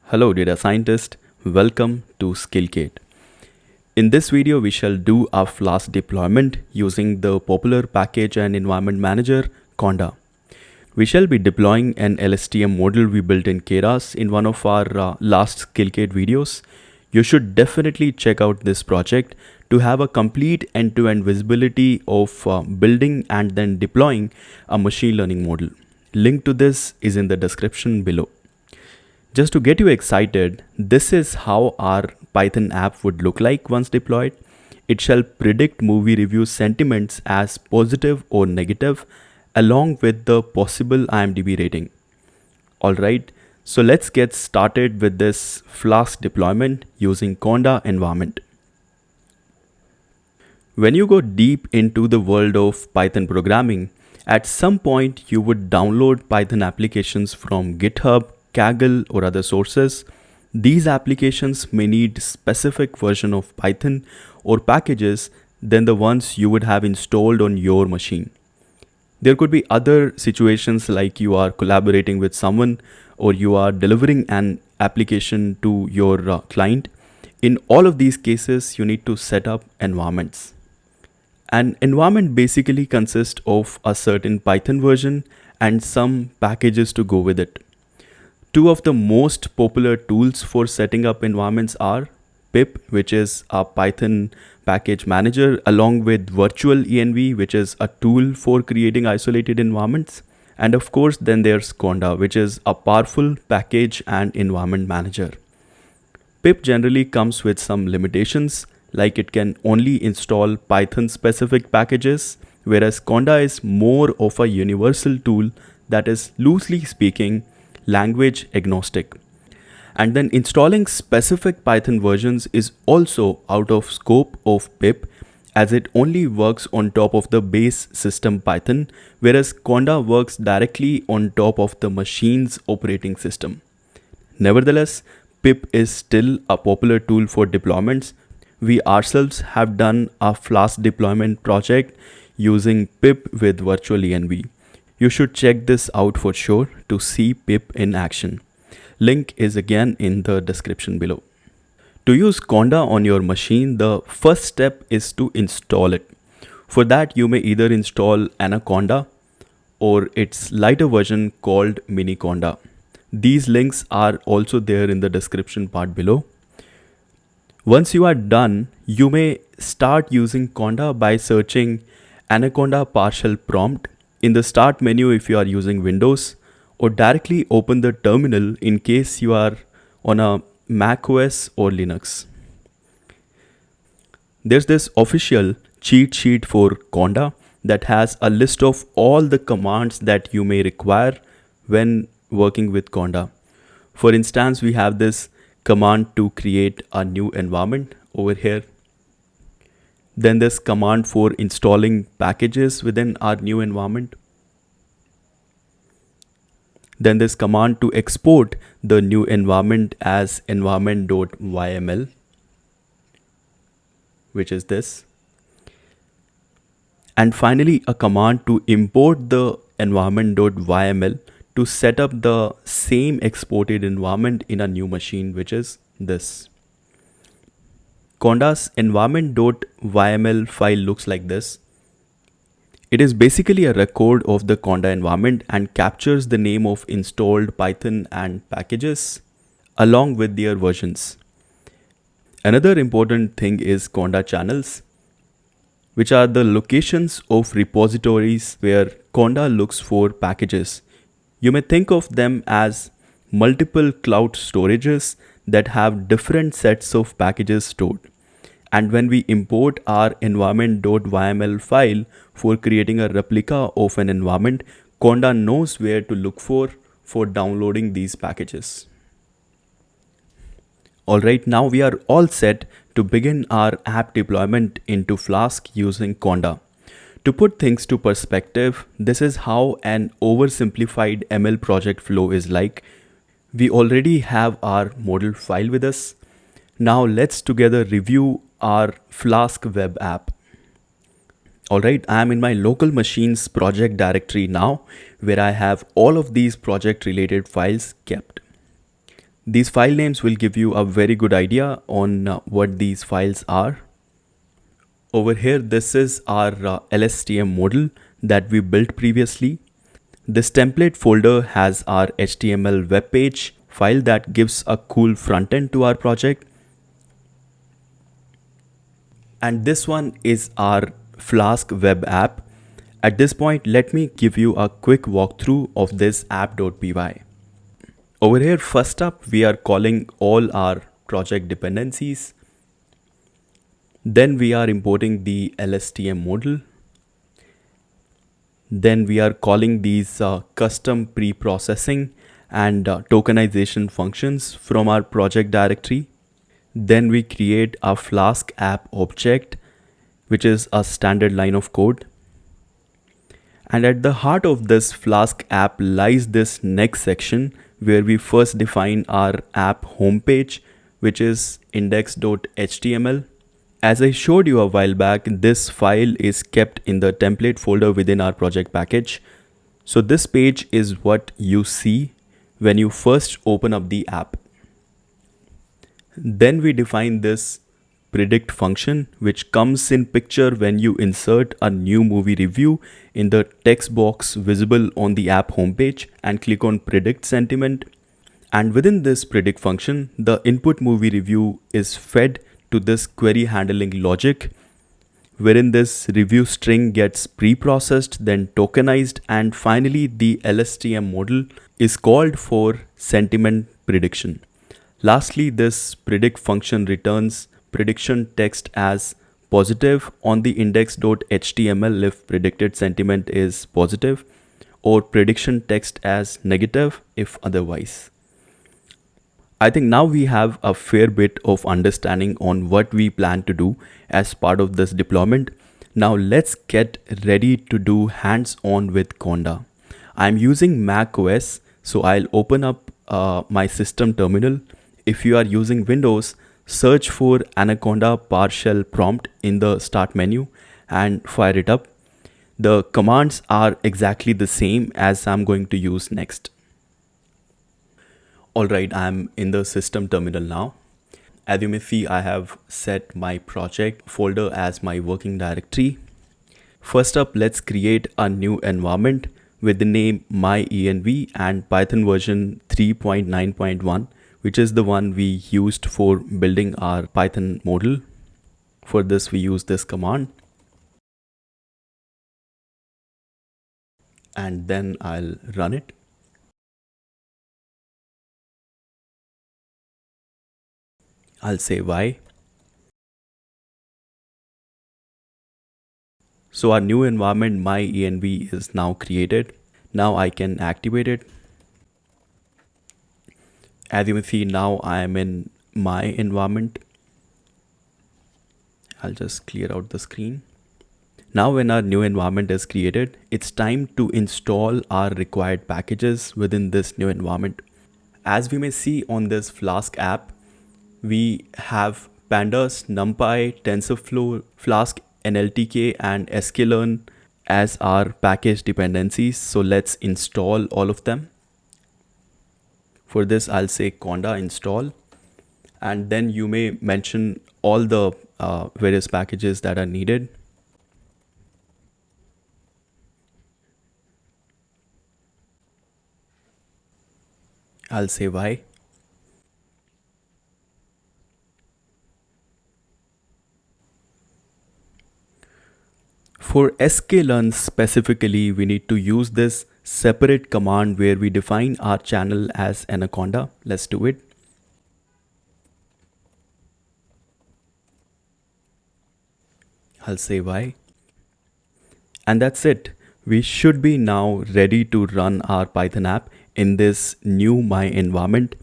Hello data scientist, welcome to SkillKit. In this video we shall do a Flask deployment using the popular package and environment manager Conda. We shall be deploying an LSTM model we built in Keras in one of our last SkillKit videos. You should definitely check out this project to have a complete end-to-end visibility of building and then deploying a machine learning model. Link to this is in the description below. Just to get you excited, this is how our Python app would look like once deployed. It shall predict movie review sentiments as positive or negative, along with the possible IMDb rating. Alright, so let's get started with this Flask deployment using Conda Environment. When you go deep into the world of Python programming, at some point you would download Python applications from GitHub, Kaggle or other sources. These applications may need specific version of Python or packages than the ones you would have installed on your machine. There could be other situations like you are collaborating with someone or you are delivering an application to your client. In all of these cases, you need to set up environments. An environment basically consists of a certain Python version and some packages to go with it. Two of the most popular tools for setting up environments are pip, which is a Python package manager, along with virtual env, which is a tool for creating isolated environments. And of course, then there's Conda, which is a powerful package and environment manager. Pip generally comes with some limitations, like it can only install Python specific packages, whereas Conda is more of a universal tool that is, loosely speaking, language agnostic. And then installing specific Python versions is also out of scope of pip, as it only works on top of the base system Python, whereas Conda works directly on top of the machine's operating system. Nevertheless, pip is still a popular tool for deployments. We ourselves have done a Flask deployment project using pip with virtual env. You should check this out for sure to see pip in action. Link is again in the description below. To use Conda on your machine, the first step is to install it. For that, you may either install Anaconda or its lighter version called Mini Conda. These links are also there in the description part below. Once you are done, you may start using Conda by searching Anaconda partial prompt in the start menu if you are using Windows, or directly open the terminal in case you are on a Mac OS or Linux. There's this official cheat sheet for Conda that has a list of all the commands that you may require when working with Conda. For instance, we have this command to create a new environment over here. Then this command for installing packages within our new environment. Then this command to export the new environment as environment.yml, which is this. And finally, a command to import the environment.yml to set up the same exported environment in a new machine, which is this. Conda's environment.yml file looks like this. It is basically a record of the Conda environment and captures the name of installed Python and packages along with their versions. Another important thing is Conda channels, which are the locations of repositories where Conda looks for packages. You may think of them as multiple cloud storages that have different sets of packages stored. And when we import our environment.yml file for creating a replica of an environment, Conda knows where to look for downloading these packages. Alright, now we are all set to begin our app deployment into Flask using Conda. To put things to perspective, this is how an oversimplified ML project flow is like. We already have our model file with us. Now let's together review our Flask web app. Alright, I am in my local machine's project directory now, where I have all of these project related files kept. These file names will give you a very good idea on what these files are. Over here, this is our LSTM model that we built previously. This template folder has our HTML web page file that gives a cool front end to our project. And this one is our Flask web app. At this point, let me give you a quick walkthrough of this app.py. Over here, first up, we are calling all our project dependencies. Then we are importing the LSTM model. Then we are calling these custom pre-processing and tokenization functions from our project directory. Then we create a Flask app object, which is a standard line of code. And at the heart of this Flask app lies this next section where we first define our app homepage, which is index.html. As I showed you a while back, this file is kept in the template folder within our project package. So this page is what you see when you first open up the app. Then we define this predict function, which comes in picture when you insert a new movie review in the text box visible on the app homepage and click on predict sentiment. And within this predict function, the input movie review is fed to this query handling logic, wherein this review string gets pre-processed, then tokenized, and finally the LSTM model is called for sentiment prediction. Lastly, this predict function returns prediction text as positive on the index.html if predicted sentiment is positive, or prediction text as negative if otherwise. I think now we have a fair bit of understanding on what we plan to do as part of this deployment. Now let's get ready to do hands-on with Conda. I'm using Mac OS, so I'll open up my system terminal. If you are using Windows, search for Anaconda PowerShell prompt in the start menu and fire it up. The commands are exactly the same as I'm going to use next. Alright, I'm in the system terminal now. As you may see, I have set my project folder as my working directory. First up, let's create a new environment with the name myenv and Python version 3.9.1, which is the one we used for building our Python model. For this, we use this command. And then I'll run it. I'll say Y. So our new environment myenv is now created. Now I can activate it. As you may see, now I am in my environment. I'll just clear out the screen. Now when our new environment is created, it's time to install our required packages within this new environment. As we may see on this Flask app, we have pandas, numpy, tensorflow, Flask, nltk and sklearn as our package dependencies. So let's install all of them. For this, I'll say conda install, and then you may mention all the various packages that are needed. I'll say Y. For sklearn specifically, we need to use this separate command where we define our channel as Anaconda. Let's do it. I'll say Y. And that's it. We should be now ready to run our Python app in this new my environment.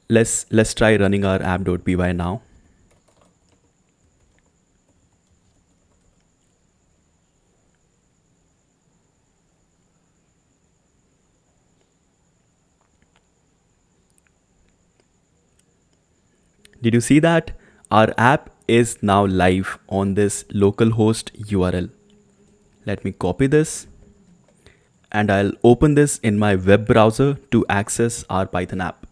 Let's try running our app.py now. Did you see that? Our app is now live on this localhost URL. Let me copy this and I'll open this in my web browser to access our Python app.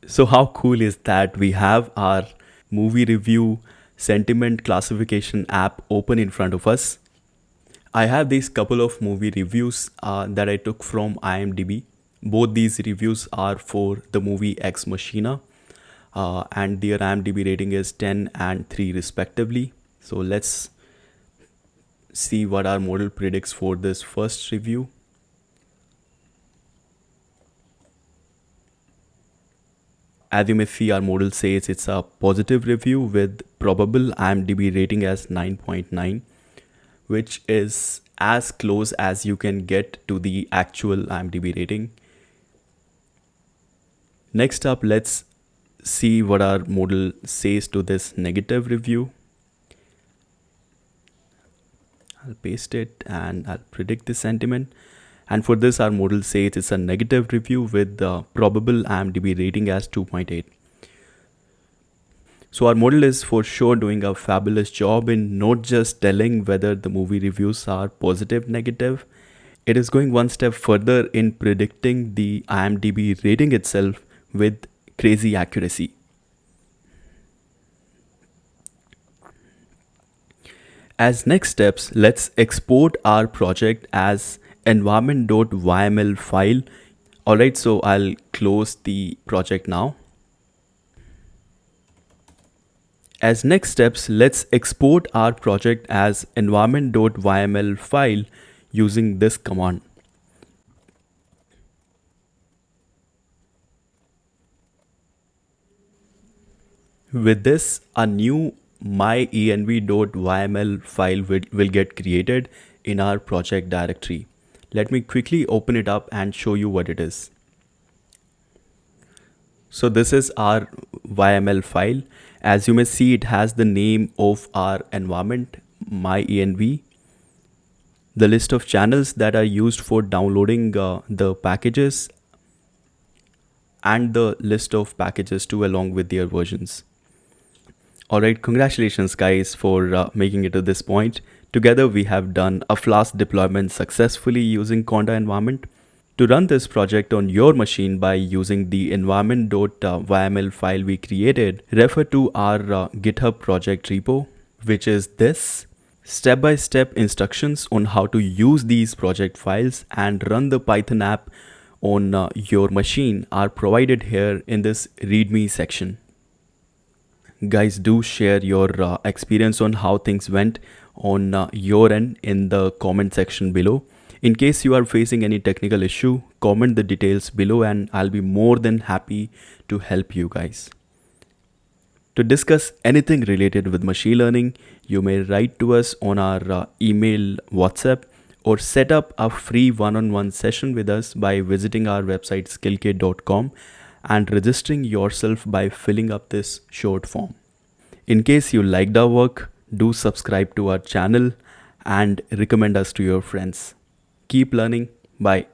So how cool is that? We have our movie review sentiment classification app open in front of us. I have these couple of movie reviews that I took from IMDb. Both these reviews are for the movie Ex Machina, and their IMDb rating is 10 and 3 respectively. So let's see what our model predicts for this first review. As you may see, our model says it's a positive review with probable IMDb rating as 9.9, which is as close as you can get to the actual IMDb rating. Next up, let's see what our model says to this negative review. I'll paste it and I'll predict the sentiment. And for this, our model says it's a negative review with the probable IMDb rating as 2.8. So our model is for sure doing a fabulous job in not just telling whether the movie reviews are positive, negative. It is going one step further in predicting the IMDb rating itself with crazy accuracy. As next steps, let's export our project as environment.yml file. Alright, so I'll close the project now. As next steps, let's export our project as environment.yml file using this command. With this, a new myenv.yml file will get created in our project directory. Let me quickly open it up and show you what it is. So this is our YML file. As you may see, it has the name of our environment, myenv, the list of channels that are used for downloading the packages, and the list of packages too along with their versions. Alright, congratulations guys for making it to this point. Together we have done a Flask deployment successfully using Conda environment. To run this project on your machine by using the environment.yml file we created, refer to our GitHub project repo, which is this. Step-by-step instructions on how to use these project files and run the Python app on your machine are provided here in this README section. Guys, do share your experience on how things went on your end in the comment section below. In case you are facing any technical issue, comment the details below and I'll be more than happy to help you guys. To discuss anything related with machine learning, you may write to us on our email, WhatsApp, or set up a free one-on-one session with us by visiting our website skillkit.com and registering yourself by filling up this short form. In case you liked our work, do subscribe to our channel and recommend us to your friends. Keep learning. Bye.